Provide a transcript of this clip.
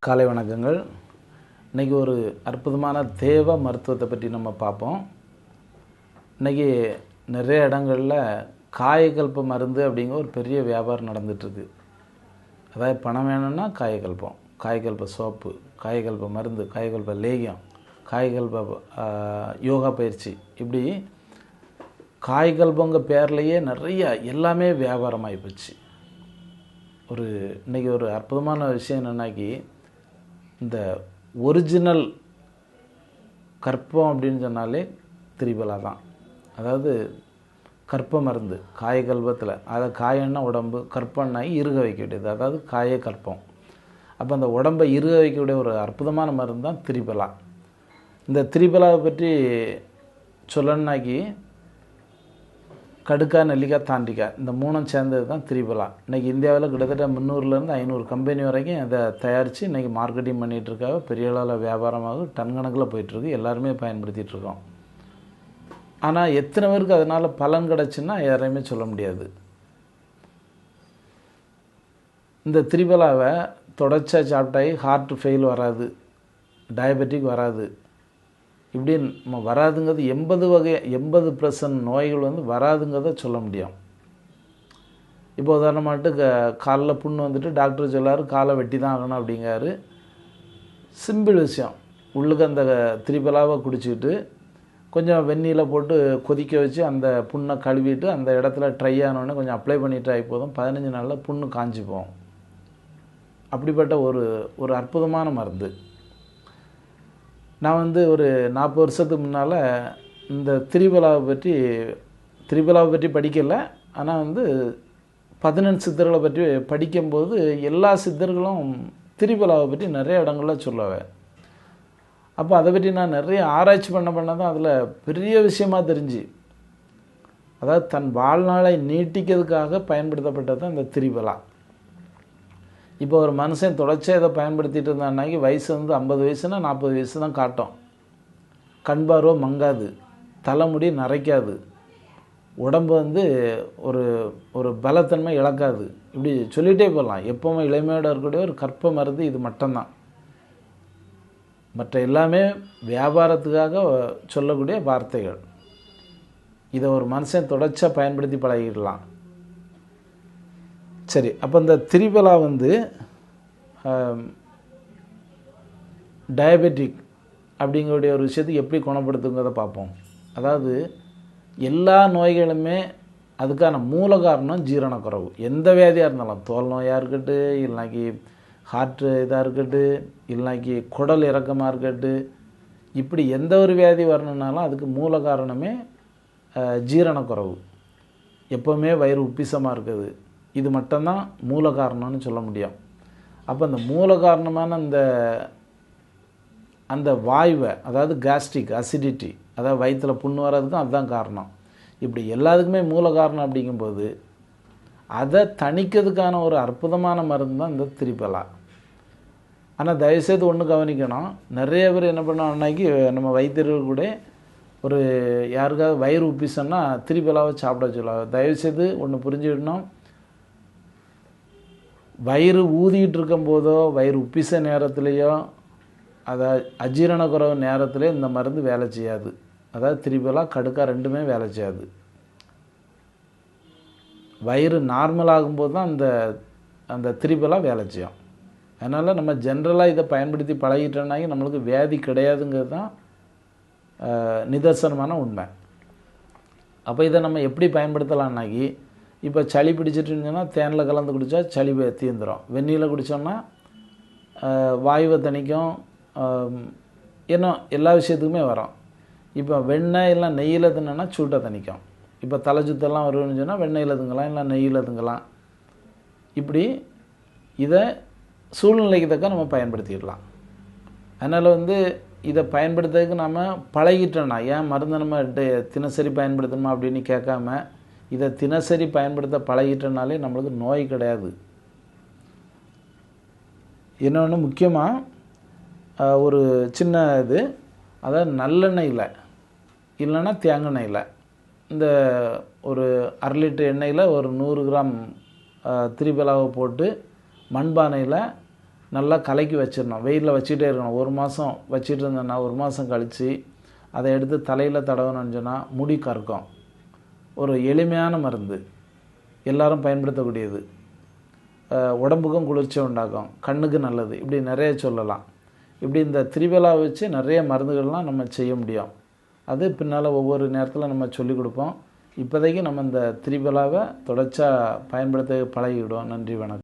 காலை வணக்கங்கள். இன்றைக்கி ஒரு அற்புதமான தேவ மருத்துவத்தை பற்றி நம்ம பார்ப்போம். இன்றைக்கி நிறைய இடங்களில் காயகல்ப மருந்து அப்படிங்கிற ஒரு பெரிய வியாபாரம் நடந்துகிட்ருக்கு. அதாவது பணம் வேணும்னா காயகல்பம், காயகல்ப சோப்பு, காயகல்ப மருந்து, காயகல்ப லேகியம், காயகல்ப யோகா பயிற்சி, இப்படி காயகல்பங்க பேர்லேயே நிறைய எல்லாமே வியாபாரமாகி போச்சு. இன்றைக்கி ஒரு அற்புதமான விஷயம் என்னென்னாக்கி, இந்த ஒரிஜினல் கற்பம் அப்படின்னு சொன்னாலே திரிபலா தான். அதாவது கற்ப மருந்து காயகல்பத்தில், அதை காயன்னா உடம்பு, கற்பன்னாகி இருக வைக்கக்கூடியது, அதாவது காய கற்பம். அப்போ அந்த உடம்பை இருக வைக்கக்கூடிய ஒரு அற்புதமான மருந்து தான் திரிபலா. இந்த திரிபலாவை பற்றி சொல்லணுன்னாக்கி கடுக்காய், நெல்லிக்காய், தாண்டிக்காய், இந்த மூணும் சேர்ந்தது தான் திரிபலா. இன்றைக்கி இந்தியாவில் கிட்டத்தட்ட 300லேருந்து 500 கம்பெனி வரைக்கும் அதை தயாரித்து இன்றைக்கி மார்க்கெட்டிங் பண்ணிகிட்ருக்காங்க. பெரிய அளவில் வியாபாரமாக டன் கணக்கில் போயிட்டுருக்கு. எல்லாருமே பயன்படுத்திகிட்ருக்கோம். ஆனால் எத்தனை பேருக்கு அதனால் பலன் கிடச்சுன்னா யாரையுமே சொல்ல முடியாது. இந்த திரிபலாவை தொடர்ச்சியாக சாப்பிட்டாகி ஹார்ட் ஃபெயில் வராது, டயபெட்டிக் வராது, இப்படி நம்ம வராதுங்கிறது 80% நோய்கள் வராதுங்கிறத சொல்ல முடியும். இப்போ உதாரணமாட்டு காலில் புண்ணு வந்துட்டு டாக்டர் சொல்லார் காலை வெட்டி தான் ஆகணும் அப்படிங்காரு. சிம்பிள் விஷயம். உள்ளுக்கு அந்த திரிபலாவை குடிச்சிக்கிட்டு கொஞ்சம் வெந்நீரில் போட்டு கொதிக்க வச்சு அந்த புண்ணை கழுவிட்டு அந்த இடத்துல ட்ரை ஆனோடனே கொஞ்சம் அப்ளை பண்ணிட்டு ஆகி போதும், 15 நாளில் புண்ணு காஞ்சிப்போம். அப்படிப்பட்ட ஒரு அற்புதமான மருந்து. நான் ஒரு 40 வருஷத்துக்கு முன்னால் இந்த திரிபலாவை பற்றி படிக்கலை. ஆனால் 18 சித்தர்களை பற்றி படிக்கும்போது எல்லா சித்தர்களும் திரிபலாவை பற்றி நிறைய இடங்களில் சொல்லுவேன். அப்போ அதை பற்றி நான் நிறைய ஆராய்ச்சி பண்ண தான் அதில் பெரிய விஷயமாக தெரிஞ்சு, அதாவது தன் வாழ்நாளை நீட்டிக்கிறதுக்காக பயன்படுத்தப்பட்டது தான் இந்த திரிபலா. இப்போ ஒரு மனுஷன் தொடர்ச்சியாக இதை பயன்படுத்திகிட்டு இருந்தான்னாக்கி வயசு 50 வயசுனா 40 வயசு தான் காட்டும். கண் பார்வை மங்காது, தலைமுடி நரைக்காது, உடம்பு ஒரு பலத்தன்மை இழக்காது. இப்படி சொல்லிகிட்டே போகலாம். எப்போவுமே இளமையோடு இருக்கக்கூடிய ஒரு கற்ப மருந்து இது மட்டும்தான். மற்ற எல்லாமே வியாபாரத்துக்காக சொல்லக்கூடிய வார்த்தைகள். இதை ஒரு மனுஷன் தொடர்ச்சியாக பயன்படுத்தி பழகிடலாம். சரி, அப்போ இந்த திரிபலா டயபெட்டிக் அப்படிங்கக்கூடிய ஒரு விஷயத்துக்கு எப்படி குணப்படுத்துங்கிறத பார்ப்போம். அதாவது எல்லா நோய்களுமே அதுக்கான மூல காரணம் ஜீரண குறைவு. எந்த வியாதியாக இருந்தாலும், தோல் நோயாக இருக்கட்டும், இல்லைனாக்கி ஹார்ட்டு இதாக இருக்கட்டும், இல்லைனாக்கி குடல் இறக்கமாக இருக்கட்டும், இப்படி எந்த ஒரு வியாதி வரணுன்னாலும் அதுக்கு மூல காரணமே ஜீரண குறைவு. எப்போவுமே வயிறு உப்பிசமாக இருக்குது, இது மட்டும்தான் மூல காரணம்னு சொல்ல முடியும். அப்போ அந்த மூல காரணமான அந்த வாய்வை, அதாவது கேஸ்ட்ரிக் அசிடிட்டி, அதாவது வயிற்றில் புண்ணு வர்றதுக்கும் அதுதான் காரணம். இப்படி எல்லாத்துக்குமே மூல காரணம் அப்படிங்கும்போது அதை தணிக்கிறதுக்கான ஒரு அற்புதமான மருந்து தான் இந்த திரிபலா. ஆனால் தயவுசெய்து ஒன்று கவனிக்கணும். நிறைய பேர் என்ன பண்ணோம்னாக்கி நம்ம வைத்தியர்கள் கூட யாருக்காவது வயிறு உப்பிசன்னா திரிபலாவை சாப்பிட சொல்லுவாங்க. தயவுசெய்து ஒன்று புரிஞ்சுக்கிடணும். வயிறு ஊதிக்கிட்டு இருக்கும்போதோ, வயிறு உப்பிச நேரத்துலேயோ, அதாவது அஜீரண குறைவு நேரத்திலே இந்த மருந்து வேலை செய்யாது. அதாவது திரிபலா, கடுக்காய் ரெண்டுமே வேலை செய்யாது. வயிறு நார்மல் ஆகும்போது தான் அந்த திரிபலா வேலை செய்யும். அதனால் நம்ம ஜென்ரலாக இதை பயன்படுத்தி பழகிட்டோம்னாக்கி நம்மளுக்கு வியாதி கிடையாதுங்கிறது தான் நிதர்சனமான உண்மை. அப்போ இதை நம்ம எப்படி பயன்படுத்தலான்னாக்கி, இப்போ சளி பிடிச்சிட்டு இருந்துச்சுன்னா தேனில் கலந்து குடித்தா சளி தீர்ந்துடும். வெந்நீரில் குடித்தோம்னா வாயுவை தணிக்கும். இன்னும் எல்லா விஷயத்துக்குமே வரும். இப்போ வெண்ணெய் இல்லை நெய்யில் தின்னா சூட்டை தணிக்கும். இப்போ தலை சுத்தெல்லாம் வரும்னு சொன்னால் வெண்ணெயில் திங்கலாம், இல்லை நெய்யில் திங்கலாம். இப்படி இதை சூழ்நிலைக்கு தக்க நம்ம பயன்படுத்திடலாம். அதனால் இதை பயன்படுத்துறதுக்கு நம்ம பழகிட்டோன்னா, ஏன் மருந்து நம்ம தினசரி பயன்படுத்தணுமா அப்படின்னு கேட்காம இதை தினசரி பயன்படுத்த பழகிட்டனாலே நம்மளுக்கு நோய் கிடையாது. இன்னொன்று முக்கியமாக ஒரு சின்ன அதாவது நல்லெண்ணெயில் இல்லைன்னா தேங்காய் இந்த ஒரு 1/2 லிட்டர் எண்ணெயில் ஒரு 100 கிராம் திரிபலாவை போட்டு மண்பானையில் நல்லா கலக்கி வச்சிடணும். வெயிலில் வச்சுக்கிட்டே இருக்கணும். 1 மாதம் வச்சுட்டு இருந்தோன்னா 1 மாதம் கழித்து அதை எடுத்து தலையில் தடவணும்னு சொன்னால் முடி கறக்கும். ஒரு எளிமையான மருந்து, எல்லாரும் பயன்படுத்தக்கூடியது, உடம்புக்கும் குளிர்ச்சி உண்டாக்கும், கண்ணுக்கு நல்லது, இப்படி நிறைய சொல்லலாம். இப்படி இந்த திரிபலா வச்சு நிறைய மருந்துகள்லாம் நம்ம செய்ய முடியும். அது பின்னால் ஒவ்வொரு நேரத்தில் நம்ம சொல்லிக் கொடுப்போம். இப்போதைக்கு நம்ம இந்த திரிபலாவை தொடர்ச்சியாக பயன்படுத்த பழகிவிடுவோம். நன்றி, வணக்கம்.